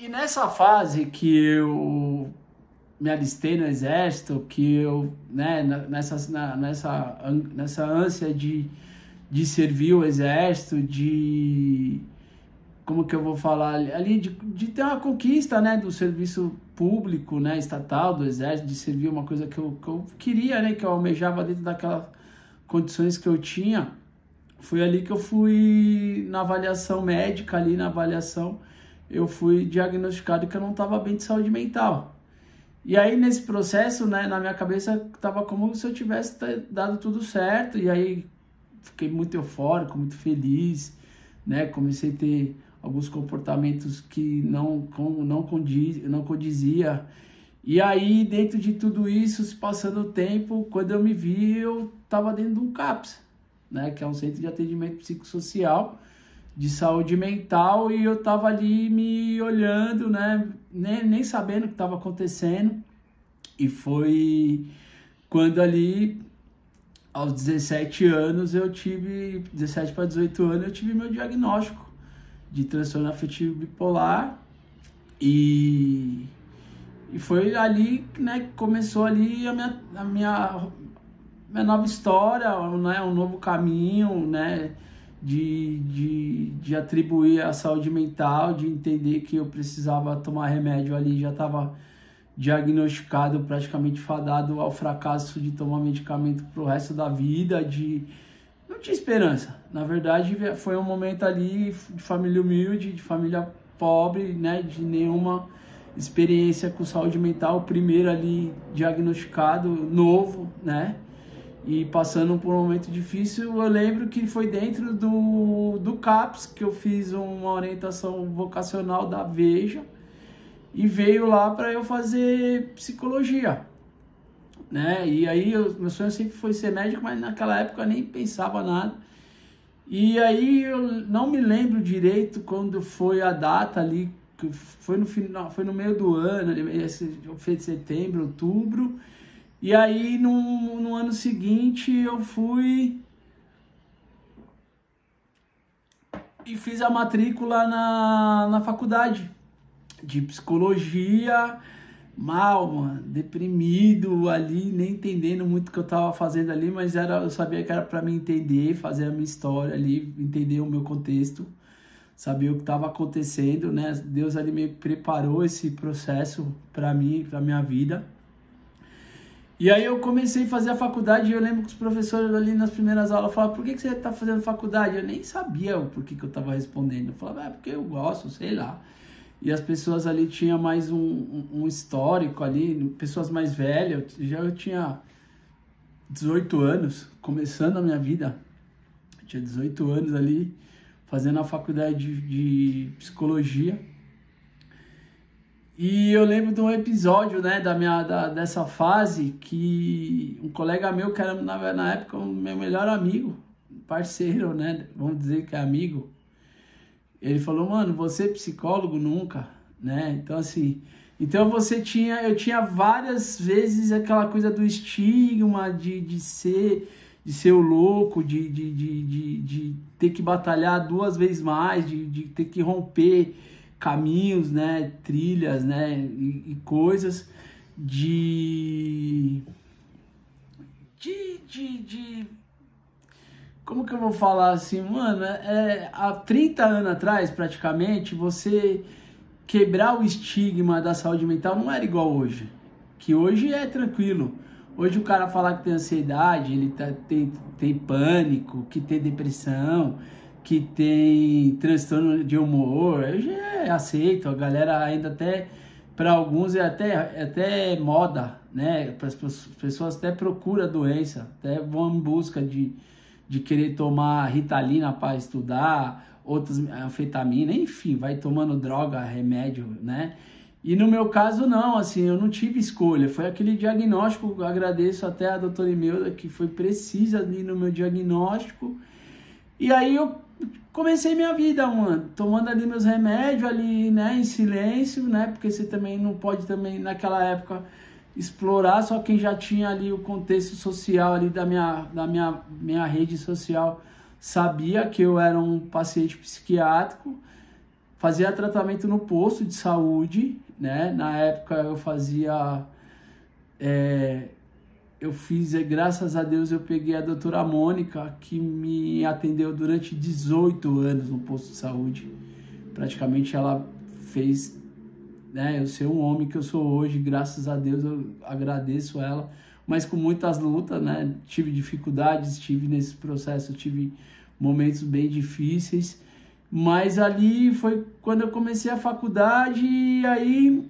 E nessa fase que eu me alistei no exército, que eu, né, nessa ânsia de servir o exército, como que eu vou falar, ali de ter uma conquista, né, do serviço público, né, estatal, do exército, de servir uma coisa que eu queria, né, que eu almejava dentro daquelas condições que eu tinha. Foi ali que eu fui na avaliação médica, ali na avaliação, eu fui diagnosticado que eu não estava bem de saúde mental. E aí, nesse processo, né, na minha cabeça, estava como se eu tivesse dado tudo certo. E aí, fiquei muito eufórico, muito feliz, né? Comecei a ter alguns comportamentos que não condizia. E aí, dentro de tudo isso, se passando o tempo, quando eu me vi, eu estava dentro de um CAPS, né? Que é um centro de atendimento psicossocial, de saúde mental, e eu estava ali me olhando, né, nem sabendo o que estava acontecendo. E foi quando ali, aos 17 anos, 17 para 18 anos, eu tive meu diagnóstico de transtorno afetivo bipolar. E foi ali, né, que começou ali a minha nova história, né, um novo caminho, né, de atribuir a saúde mental, de entender que eu precisava tomar remédio ali, já estava diagnosticado, praticamente fadado ao fracasso de tomar medicamento para o resto da vida, não tinha esperança. Na verdade, foi um momento ali de família humilde, de família pobre, né, de nenhuma experiência com saúde mental, primeiro ali diagnosticado, novo, né, e passando por um momento difícil. Eu lembro que foi dentro do CAPS que eu fiz uma orientação vocacional da Veja, e veio lá para eu fazer psicologia, né? E aí meu sonho sempre foi ser médico, mas naquela época eu nem pensava nada. E aí eu não me lembro direito quando foi a data ali, que foi no final, foi no meio do ano, foi de setembro, outubro. E aí, no ano seguinte, eu fui e fiz a matrícula na faculdade de psicologia, mal, mano, deprimido ali, nem entendendo muito o que eu tava fazendo ali, mas eu sabia que era para mim entender, fazer a minha história ali, entender o meu contexto, saber o que estava acontecendo, né? Deus ali me preparou esse processo para mim, para minha vida. E aí eu comecei a fazer a faculdade, e eu lembro que os professores ali nas primeiras aulas falavam: por que você está fazendo faculdade? Eu nem sabia o porquê que eu estava respondendo. Eu falava: porque eu gosto, sei lá. E as pessoas ali tinham mais um histórico ali, pessoas mais velhas. Eu tinha 18 anos, começando a minha vida. Eu tinha 18 anos ali, fazendo a faculdade de psicologia. E eu lembro de um episódio, né, dessa fase, que um colega meu, que era na época o meu melhor amigo, parceiro, né, vamos dizer que é amigo, ele falou: mano, você é psicólogo? Nunca, né? Então assim, eu tinha várias vezes aquela coisa do estigma de ser o louco, de ter que batalhar duas vezes mais, de ter que romper caminhos, né, trilhas, né, e coisas como que eu vou falar assim, mano, há 30 anos atrás, praticamente, você quebrar o estigma da saúde mental não era igual hoje, que hoje é tranquilo. Hoje o cara falar que tem ansiedade, ele tem pânico, que tem depressão, que tem transtorno de humor, eu já aceito. A galera ainda até, para alguns é até moda, né? As pessoas até procuram a doença, até vão em busca de querer tomar Ritalina para estudar, outras anfetamina, enfim, vai tomando droga, remédio, né? E no meu caso não, assim, eu não tive escolha, foi aquele diagnóstico. Eu agradeço até a doutora Imelda, que foi precisa ali no meu diagnóstico. E aí eu comecei minha vida, mano, tomando ali meus remédios ali, né, em silêncio, né, porque você também não pode também, naquela época, explorar só quem já tinha ali o contexto social ali da minha rede social, sabia que eu era um paciente psiquiátrico. fazia tratamento no posto de saúde, né? Na época eu fazia... eu fiz, graças a Deus, eu peguei a doutora Mônica, que me atendeu durante 18 anos no posto de saúde. Praticamente ela fez, né, eu ser um homem que eu sou hoje, graças a Deus, eu agradeço ela, mas com muitas lutas, né? Tive dificuldades, tive nesse processo, tive momentos bem difíceis, mas ali foi quando eu comecei a faculdade, e aí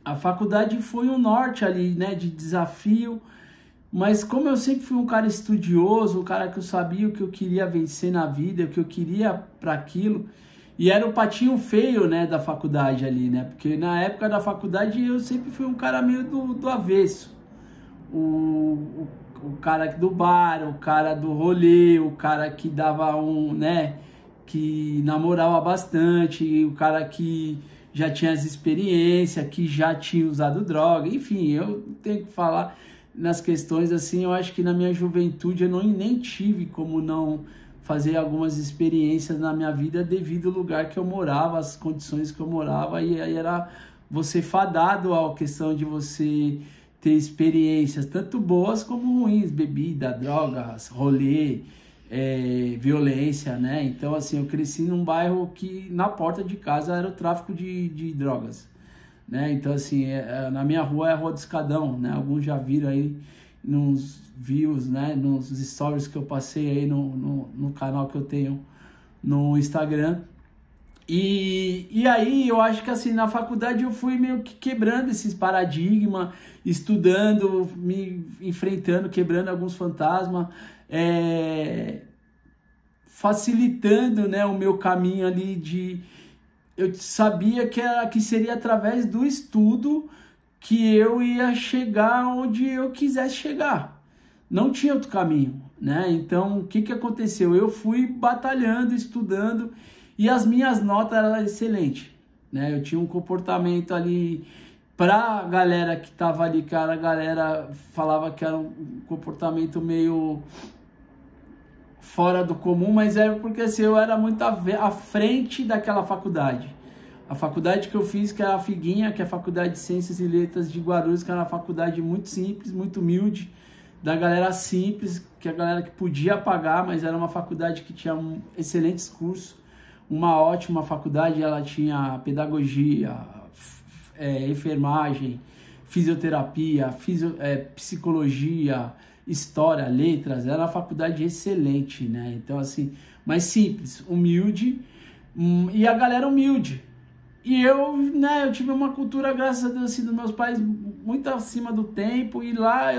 a faculdade foi um norte ali, né, de desafio, mas como eu sempre fui um cara estudioso, um cara que eu sabia o que eu queria vencer na vida, o que eu queria para aquilo, e era o patinho feio, né, da faculdade ali, né, porque na época da faculdade eu sempre fui um cara meio do avesso, o cara do bar, o cara do rolê, o cara que dava né, que namorava bastante, o cara que já tinha as experiências, que já tinha usado droga, enfim, eu tenho que falar nas questões assim, eu acho que na minha juventude eu nem tive como não fazer algumas experiências na minha vida devido ao lugar que eu morava, as condições que eu morava, e aí era você fadado à questão de você ter experiências tanto boas como ruins, bebida, drogas, rolê, violência, né? Então, assim, eu cresci num bairro que na porta de casa era o tráfico de drogas, né? Então, assim, na minha rua é a Rua do Escadão, né? Alguns já viram aí nos views, né? Nos stories que eu passei aí no canal que eu tenho no Instagram. E aí eu acho que assim, na faculdade eu fui meio que quebrando esses paradigmas, estudando, me enfrentando, quebrando alguns fantasmas, facilitando, né, o meu caminho ali eu sabia que seria através do estudo que eu ia chegar onde eu quisesse chegar. Não tinha outro caminho, né? Então, o que aconteceu? Eu fui batalhando, estudando, e as minhas notas eram excelentes, né? Eu tinha um comportamento ali, pra galera que tava ali, cara, a galera falava que era um comportamento meio fora do comum, mas é porque assim, eu era muito à frente daquela faculdade. A faculdade que eu fiz, que é a Figuinha, que é a Faculdade de Ciências e Letras de Guarulhos, que era uma faculdade muito simples, muito humilde, da galera simples, que a galera que podia pagar, mas era uma faculdade que tinha excelentes cursos, uma ótima faculdade, ela tinha pedagogia, enfermagem, fisioterapia, psicologia, história, letras, era uma faculdade excelente, né? Então, assim, mas simples, humilde, e a galera humilde. E eu, né, eu tive uma cultura, graças a Deus, assim, dos meus pais, muito acima do tempo, e lá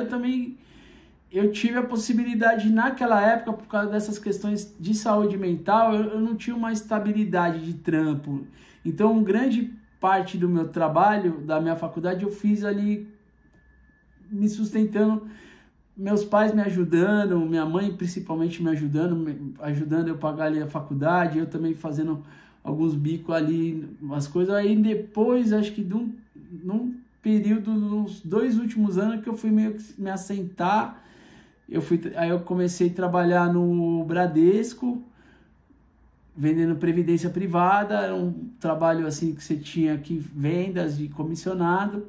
eu tive a possibilidade, naquela época, por causa dessas questões de saúde mental, eu não tinha uma estabilidade de trampo. Então, grande parte do meu trabalho, da minha faculdade, eu fiz ali, me sustentando, meus pais me ajudando, minha mãe principalmente me ajudando eu pagar ali a faculdade, eu também fazendo alguns bicos ali, umas coisas. Aí depois, acho que num período, nos 2 últimos anos, que eu fui meio que me assentar, aí eu comecei a trabalhar no Bradesco, vendendo previdência privada, era um trabalho assim que você tinha aqui, vendas de comissionado,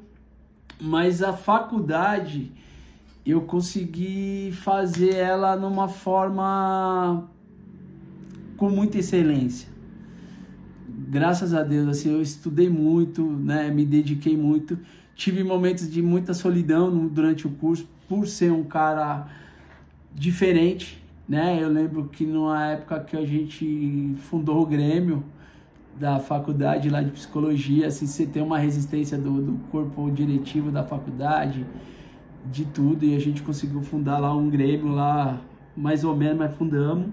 mas a faculdade eu consegui fazer ela numa forma com muita excelência. Graças a Deus, assim, eu estudei muito, né, me dediquei muito, tive momentos de muita solidão durante o curso, por ser um cara diferente, né? Eu lembro que numa época que a gente fundou o Grêmio da faculdade lá de psicologia, assim, você tem uma resistência do corpo diretivo da faculdade, de tudo, e a gente conseguiu fundar lá um Grêmio lá, mais ou menos, mas fundamos.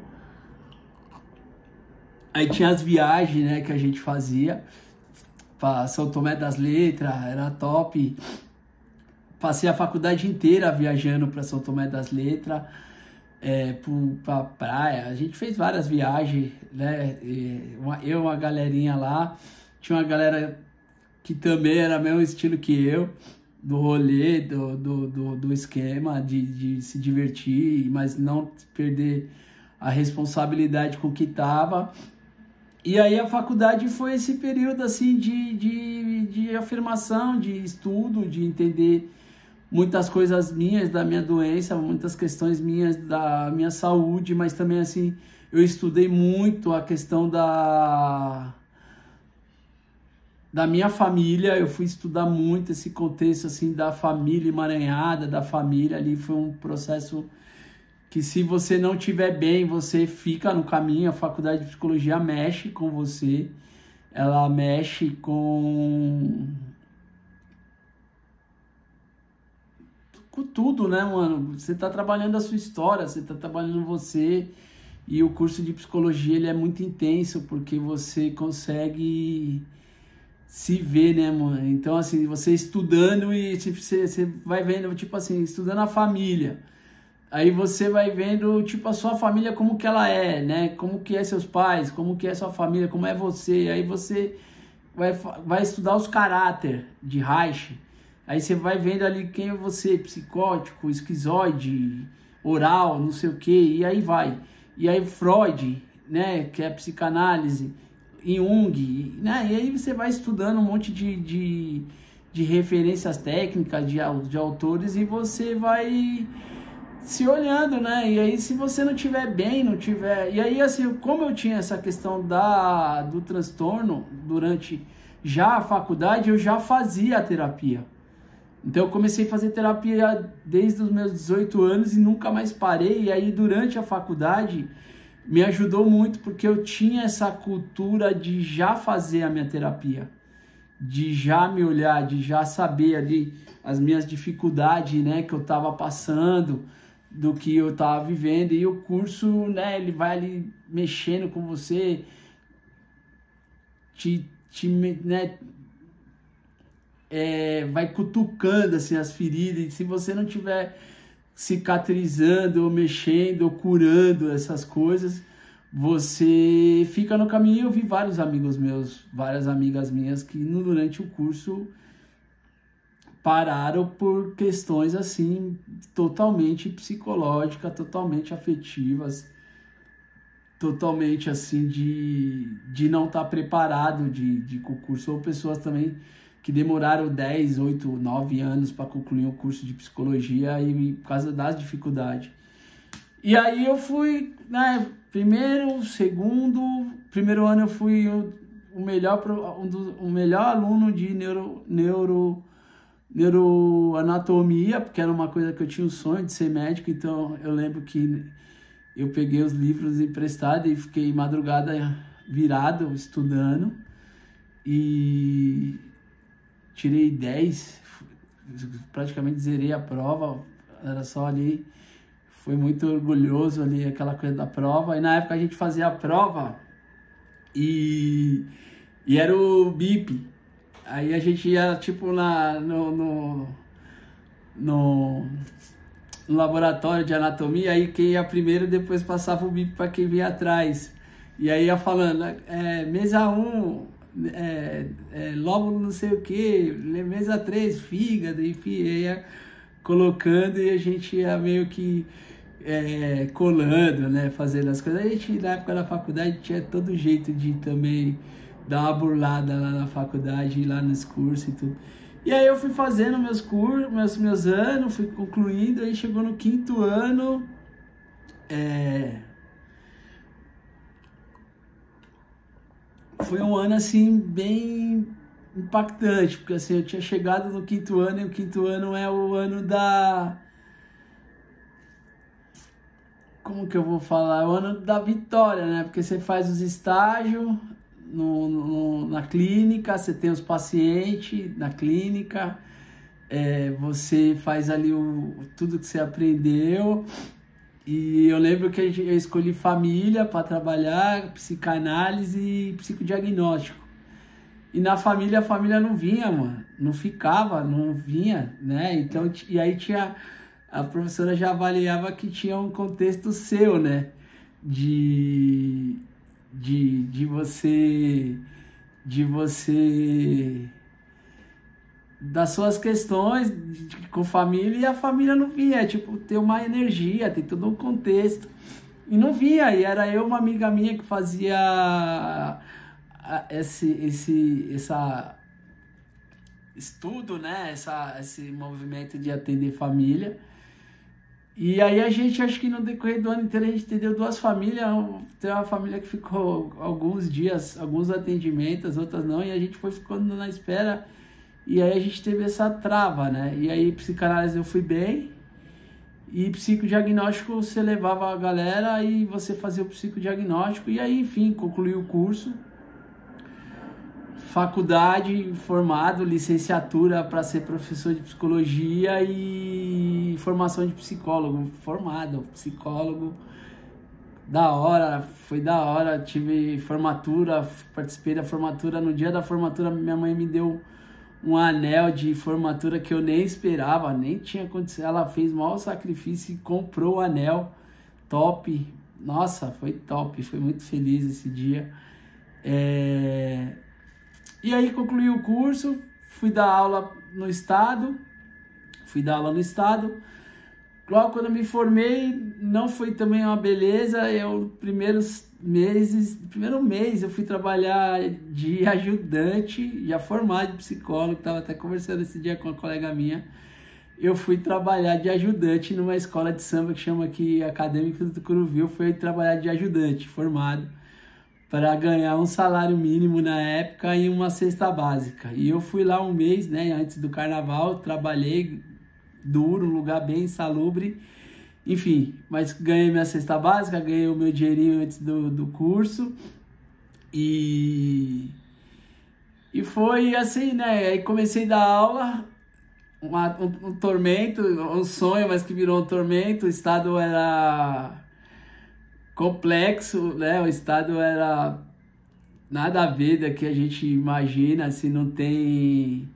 Aí tinha as viagens, né, que a gente fazia para São Tomé das Letras, era top. Passei a faculdade inteira viajando para São Tomé das Letras, pra praia. A gente fez várias viagens, né? Uma galerinha lá, tinha uma galera que também era o mesmo estilo que eu, do rolê, do esquema de se divertir, mas não perder a responsabilidade com o que tava. E aí a faculdade foi esse período assim de afirmação, de estudo, de entender muitas coisas minhas da minha doença, muitas questões minhas da minha saúde, mas também assim, eu estudei muito a questão da minha família. Eu fui estudar muito esse contexto assim da família emaranhada, da família ali. Foi um processo que, se você não estiver bem, você fica no caminho. A faculdade de psicologia mexe com você, ela mexe com tudo, né, mano? Você tá trabalhando a sua história, você tá trabalhando você. E o curso de psicologia, ele é muito intenso, porque você consegue se ver, né, mano? Então, assim, você estudando e tipo, você vai vendo, tipo assim, estudando a família. Aí você vai vendo, tipo, a sua família, como que ela é, né? Como que é seus pais, como que é sua família, como é você. Aí você vai estudar os caráter de Reich. Aí você vai vendo ali quem é você, psicótico, esquizoide, oral, não sei o que, e aí vai. E aí Freud, né, que é a psicanálise, Jung, né? E aí você vai estudando um monte de referências técnicas de autores, e você vai se olhando, né? E aí, se você não tiver bem, não tiver... E aí, assim, como eu tinha essa questão do transtorno durante já a faculdade, eu já fazia a terapia. Então, eu comecei a fazer terapia desde os meus 18 anos e nunca mais parei. E aí, durante a faculdade, me ajudou muito, porque eu tinha essa cultura de já fazer a minha terapia, de já me olhar, de já saber ali as minhas dificuldades, né, que eu estava passando, do que eu estava vivendo. E o curso, né, ele vai ali mexendo com você, né, vai cutucando assim as feridas. E se você não tiver cicatrizando, ou mexendo, ou curando essas coisas, você fica no caminho. Eu vi vários amigos meus, várias amigas minhas, que durante o curso pararam por questões assim totalmente psicológicas, totalmente afetivas, totalmente assim de não estar preparado de concurso, ou pessoas também que demoraram 10, 8, 9 anos para concluir o curso de psicologia, e por causa das dificuldades. E aí eu fui, né, primeiro ano eu fui o melhor aluno de neuroanatomia, porque era uma coisa que eu tinha o sonho de ser médico. Então eu lembro que eu peguei os livros emprestados e fiquei madrugada virado estudando, e tirei 10, praticamente zerei a prova. Era só ali, foi muito orgulhoso ali, aquela coisa da prova. E na época a gente fazia a prova e era o BIP. Aí a gente ia tipo no laboratório de anatomia, aí quem ia primeiro depois passava o BIP para quem vinha atrás. E aí ia falando, mesa 1, lóbulo não sei o que, mesa 3, fígado, enfim, ia colocando, e a gente ia meio que colando, né, fazendo as coisas. A gente, na época da faculdade, tinha todo jeito de também dar uma burlada lá na faculdade, lá nos cursos e tudo. E aí eu fui fazendo meus cursos, meus anos, fui concluindo. Aí chegou no 5º ano, foi um ano assim bem impactante, porque assim, eu tinha chegado no 5º ano, e o 5º ano é o ano como que eu vou falar? É o ano da vitória, né? Porque você faz os estágios na clínica, você tem os pacientes na clínica, você faz ali tudo que você aprendeu. E eu lembro que eu escolhi família para trabalhar, psicanálise e psicodiagnóstico. E na família, a família não vinha, mano. Não ficava, não vinha, né? Então, e aí a professora já avaliava que tinha um contexto seu, né? De você das suas questões com família, e a família não vinha, tipo, tem uma energia, tem todo um contexto. E não via, e era eu, uma amiga minha que fazia esse estudo, né? Esse movimento de atender família. E aí a gente, acho que no decorrer do ano inteiro, a gente atendeu 2 famílias. Tem uma família que ficou alguns dias, alguns atendimentos, outras não, e a gente foi ficando na espera. E aí a gente teve essa trava, né? E aí psicanálise eu fui bem, e psicodiagnóstico você levava a galera e você fazia o psicodiagnóstico, e aí, enfim, concluí o curso. Faculdade, formado, licenciatura para ser professor de psicologia e formação de psicólogo, formado, psicólogo, da hora, foi da hora, tive formatura, participei da formatura, no dia da formatura minha mãe me deu um anel de formatura que eu nem esperava, nem tinha acontecido, ela fez o maior sacrifício e comprou o anel, top, nossa, foi top, foi muito feliz esse dia. E aí concluí o curso, fui dar aula no estado, Logo quando eu me formei, não foi também uma beleza, primeiro mês eu fui trabalhar de ajudante, já formado de psicólogo, estava até conversando esse dia com uma colega minha, eu fui trabalhar de ajudante numa escola de samba que chama aqui Acadêmico do Tucuruvi, fui trabalhar de ajudante, formado, para ganhar um salário mínimo na época e uma cesta básica. E eu fui lá um mês, né, antes do carnaval, trabalhei duro, um lugar bem insalubre, enfim, mas ganhei minha cesta básica, ganhei o meu dinheirinho antes do curso, e foi assim, né, aí comecei a dar aula, um tormento, um sonho, mas que virou um tormento, o estado era complexo, né? O estado era nada a ver da que a gente imagina, assim, não tem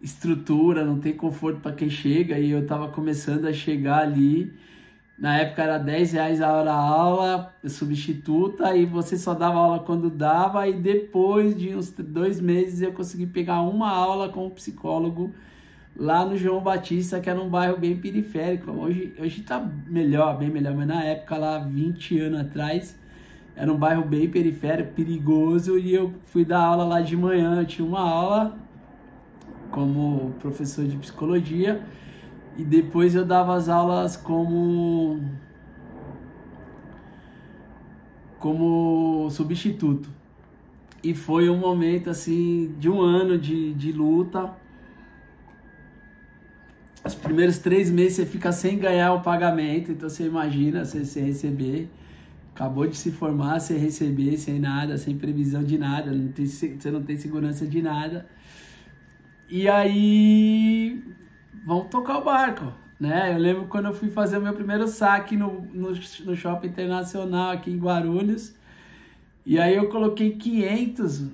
estrutura, não tem conforto para quem chega, e eu estava começando a chegar ali, na época era R$10 a hora a aula, substituta, e você só dava aula quando dava, e depois de uns 2 meses eu consegui pegar uma aula com um psicólogo lá no João Batista, que era um bairro bem periférico. Hoje tá melhor, bem melhor, mas na época lá, 20 anos atrás, era um bairro bem periférico, perigoso, e eu fui dar aula lá de manhã. Eu tinha uma aula como professor de psicologia, e depois eu dava as aulas como substituto. E foi um momento assim de um ano de luta. Os primeiros 3 meses você fica sem ganhar o pagamento, então você imagina você receber, acabou de se formar, você receber sem nada, sem previsão de nada, você não tem segurança de nada. E aí, vamos tocar o barco, né? Eu lembro quando eu fui fazer o meu primeiro saque no Shopping Internacional aqui em Guarulhos, e aí eu coloquei 500,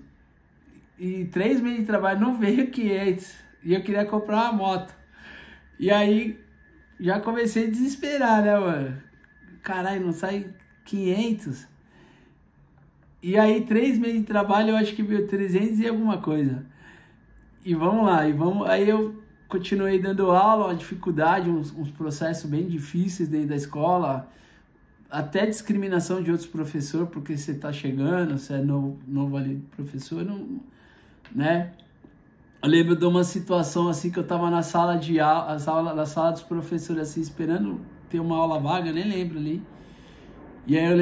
e 3 meses de trabalho não veio 500, e eu queria comprar uma moto. E aí, já comecei a desesperar, né, mano? Caralho, não sai 500? E aí, 3 meses de trabalho, eu acho que veio 300 e alguma coisa. E vamos lá, aí eu continuei dando aula, uma dificuldade, uns processos bem difíceis dentro da escola, até discriminação de outros professores, porque você tá chegando, você é novo ali, professor, não, né? Eu lembro de uma situação assim que eu tava na sala na sala dos professores assim, esperando ter uma aula vaga, nem lembro ali. E aí eu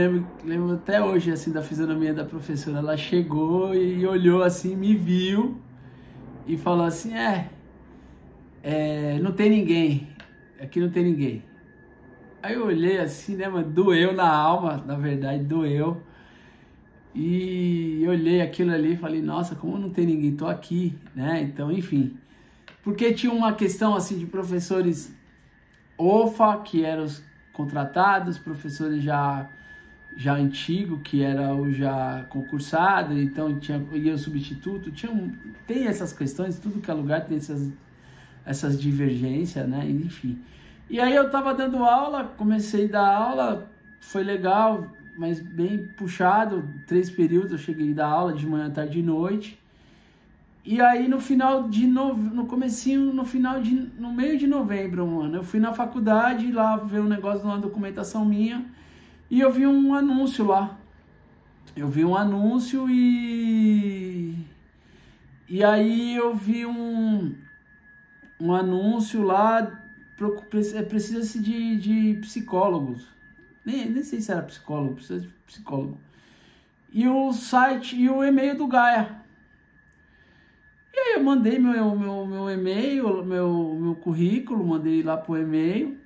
lembro até hoje assim da fisionomia da professora, ela chegou e olhou assim, me viu e falou assim, não tem ninguém, aqui não tem ninguém. Aí eu olhei assim, né, mano, doeu na alma, na verdade, doeu. E eu olhei aquilo ali e falei, nossa, como não tem ninguém, tô aqui, né? Então, enfim. Porque tinha uma questão, assim, de professores OFA, que eram os contratados, professores já antigo, que era o já ia o substituto, tem essas questões, tudo que é lugar tem essas divergências, né? Enfim. E aí eu tava dando aula, comecei a dar aula, foi legal, mas bem puxado, 3 períodos, eu cheguei a dar aula de manhã, tarde e noite. E aí no meio de novembro, mano, eu fui na faculdade lá ver um negócio de uma documentação minha, E eu vi um anúncio lá. Eu vi um anúncio e aí eu vi um anúncio lá, precisa-se de psicólogos. Nem sei se era psicólogo, precisa de psicólogo. E o site e o e-mail do Gaia. E aí eu mandei meu e-mail, meu currículo, mandei lá pro e-mail.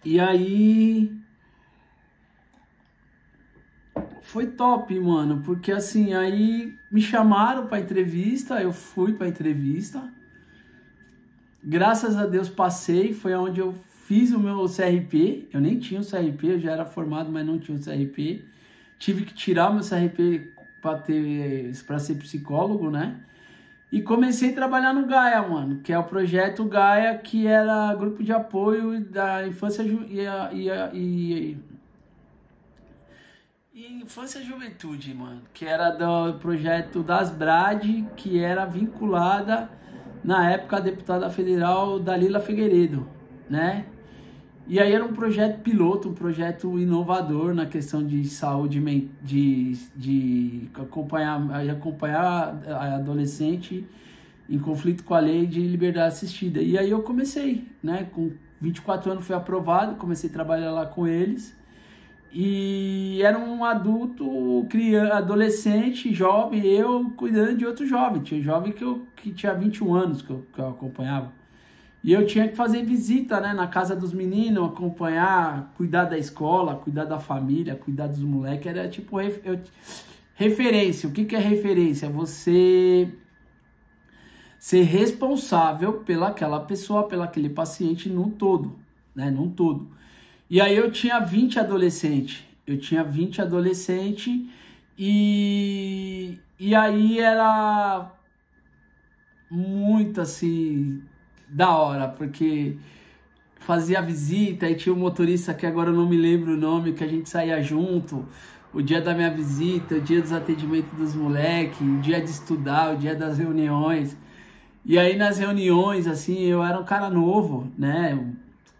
E aí foi top, mano, porque assim, aí me chamaram pra entrevista, eu fui pra entrevista. Graças a Deus passei, foi onde eu fiz o meu CRP. Eu nem tinha o CRP, eu já era formado, mas não tinha o CRP. Tive que tirar o meu CRP para ser psicólogo, né? E comecei a trabalhar no Gaia, mano, que é o projeto Gaia, que era grupo de apoio da infância infância e juventude, mano, que era do projeto das BRAD, que era vinculada na época a deputada federal Dalila Figueiredo, né? E aí era um projeto piloto, um projeto inovador na questão de saúde, de acompanhar a adolescente em conflito com a lei de liberdade assistida. E aí eu comecei, né? Com 24 anos fui aprovado, comecei a trabalhar lá com eles. E era um adulto, adolescente, jovem, eu cuidando de outro jovem. Tinha jovem que tinha 21 anos que eu acompanhava. E eu tinha que fazer visita, né, na casa dos meninos, acompanhar, cuidar da escola, cuidar da família, cuidar dos moleques. Era tipo referência. O que é referência? Você ser responsável pelaquela pessoa, pelaquele paciente num todo, né, num todo. E aí eu tinha 20 adolescentes. E aí era muito assim da hora, porque fazia visita e tinha um motorista que agora eu não me lembro o nome, que a gente saía junto, o dia da minha visita, o dia dos atendimentos dos moleques, o dia de estudar, o dia das reuniões. E aí nas reuniões, assim, eu era um cara novo, né,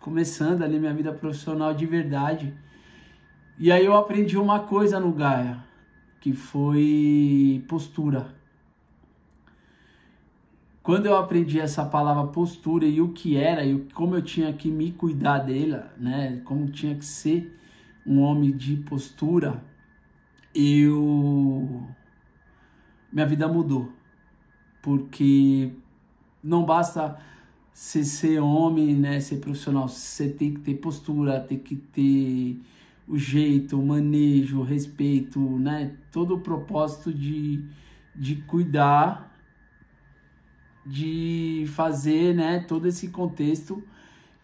começando ali minha vida profissional de verdade. E aí eu aprendi uma coisa no Gaia, que foi postura. Quando eu aprendi essa palavra postura e o que era, e como eu tinha que me cuidar dela, né? Como tinha que ser um homem de postura, minha vida mudou. Porque não basta você ser homem, né? Ser profissional, você tem que ter postura, tem que ter o jeito, o manejo, o respeito, né? Todo o propósito de cuidar, de fazer, né, todo esse contexto.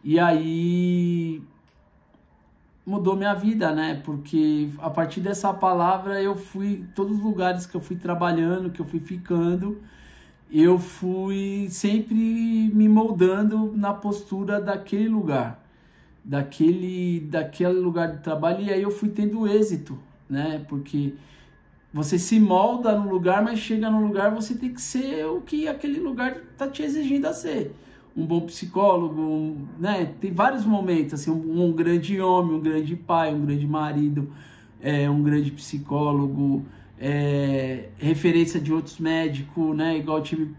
E aí mudou minha vida, né, porque a partir dessa palavra eu fui, todos os lugares que eu fui trabalhando, que eu fui ficando, eu fui sempre me moldando na postura daquele lugar, daquele lugar de trabalho. E aí eu fui tendo êxito, né, porque você se molda no lugar, mas chega no lugar, você tem que ser o que aquele lugar está te exigindo a ser. Um bom psicólogo, né? Tem vários momentos, assim, um grande homem, um grande pai, um grande marido, um grande psicólogo, referência de outros médicos, né? Igual eu tive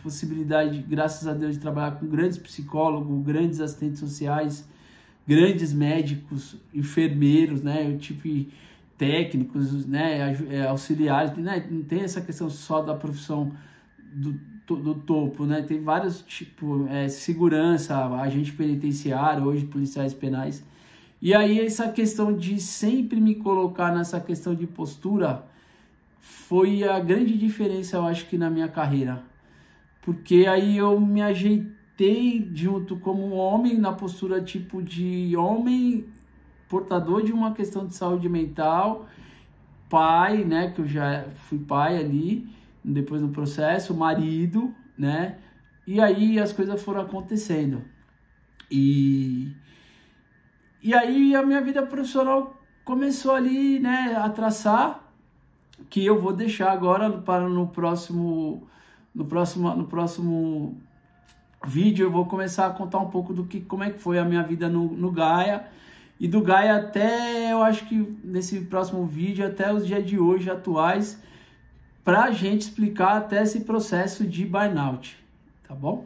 possibilidade, graças a Deus, de trabalhar com grandes psicólogos, grandes assistentes sociais, grandes médicos, enfermeiros, né? Eu tive técnicos, né, auxiliares, né, não tem essa questão só da profissão do topo, né, tem vários tipos, segurança, agente penitenciário, hoje policiais penais. E aí essa questão de sempre me colocar nessa questão de postura foi a grande diferença, eu acho, que na minha carreira, porque aí eu me ajeitei junto como um homem, na postura tipo de homem portador de uma questão de saúde mental, pai, né, que eu já fui pai ali, depois do processo, marido, né, e aí as coisas foram acontecendo. E aí a minha vida profissional começou ali, né, a traçar, que eu vou deixar agora para no próximo vídeo. Eu vou começar a contar um pouco como é que foi a minha vida no Gaia. e do Gaia até, eu acho que nesse próximo vídeo, até os dias de hoje atuais, para a gente explicar até esse processo de burnout, tá bom?